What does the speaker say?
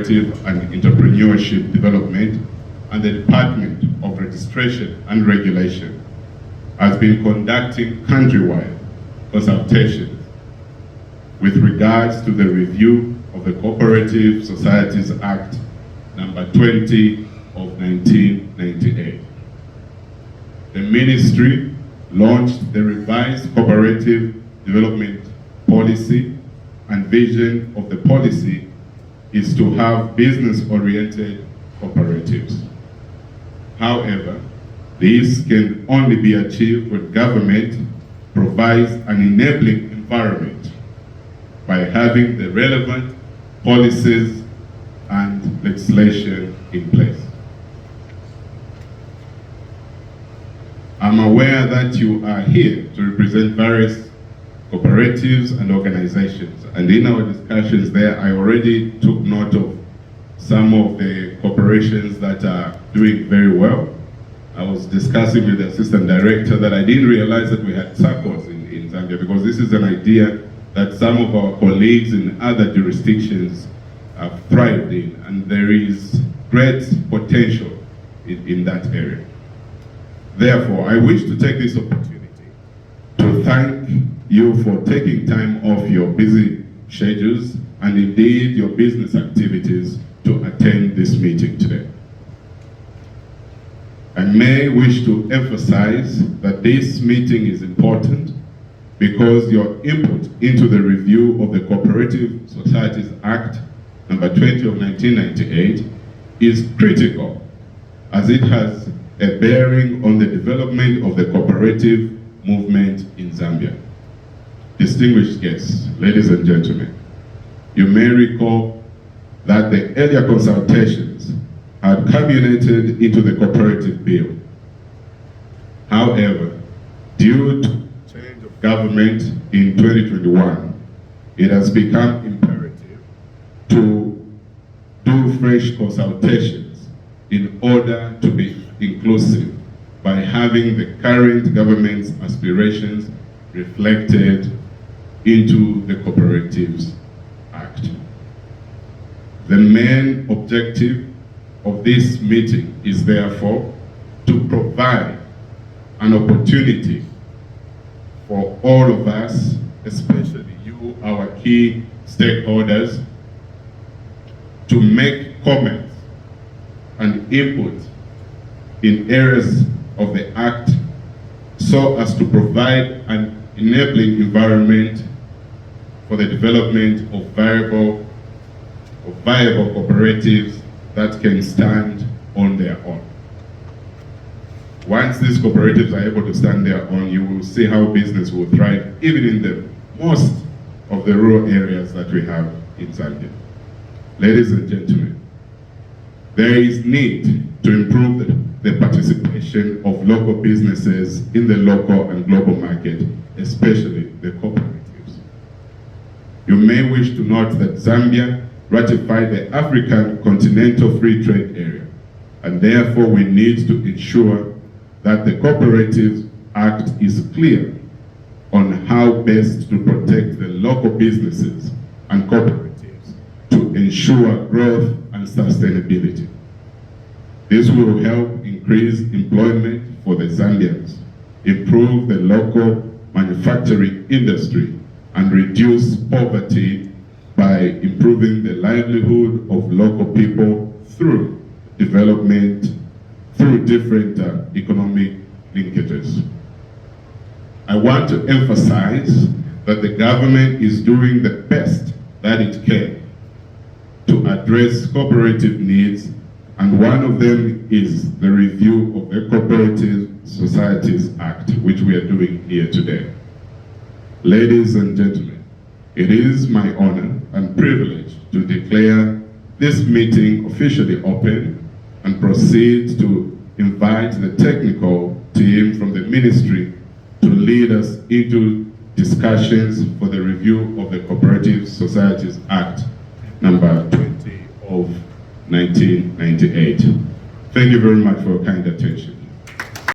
Cooperative and Entrepreneurship Development and the Department of Registration and Regulation has been conducting countrywide consultations with regards to the review of the Co-operatives Societies Act number 20 of 1998. The ministry launched the revised cooperative development policy, and vision of the policy is to have business-oriented cooperatives. However, this can only be achieved when government provides an enabling environment by having the relevant policies and legislation in place. I'm aware that you are here to represent various cooperatives and organizations, and in our discussions there, I already took note of some of the corporations that are doing very well. I was discussing with the assistant director that I didn't realize that we had SACCOs in Zambia, because this is an idea that some of our colleagues in other jurisdictions have thrived in, and there is great potential in that area. Therefore, I wish to take this opportunity to thank you for taking time off your busy schedules and indeed your business activities to attend this meeting today. I may wish to emphasize that this meeting is important because your input into the review of the Cooperative Societies Act number 20 of 1998 is critical, as it has a bearing on the development of the cooperative movement in Zambia. Distinguished guests, ladies and gentlemen, you may recall that the earlier consultations had culminated into the cooperative bill. However, due to change of government in 2021, it has become imperative to do fresh consultations in order to be inclusive by having the current government's aspirations reflected into the Co-operatives Act. The main objective of this meeting is therefore to provide an opportunity for all of us, especially you, our key stakeholders, to make comments and input in areas of the Act so as to provide an enabling environment for the development of viable cooperatives that can stand on their own. Once these cooperatives are able to stand their own, you will see how business will thrive even in the most of the rural areas that we have in Zambia. Ladies and gentlemen, there is need to improve the participation of local businesses in the local and global market, especially the cooperatives. You may wish to note that Zambia ratified the African Continental Free Trade Area, and therefore we need to ensure that the Co-operatives Act is clear on how best to protect the local businesses and cooperatives to ensure growth and sustainability. This will help increase employment for the Zambians, improve the local manufacturing industry, and reduce poverty by improving the livelihood of local people through development, through different economic linkages. I want to emphasize that the government is doing the best that it can to address cooperative needs, and one of them is the review of the Cooperative Societies Act, which we are doing here today. Ladies and gentlemen, it is my honor and privilege to declare this meeting officially open and proceed to invite the technical team from the ministry to lead us into discussions for the review of the Cooperative Societies Act number 20 of 1998. Thank you very much for your kind attention.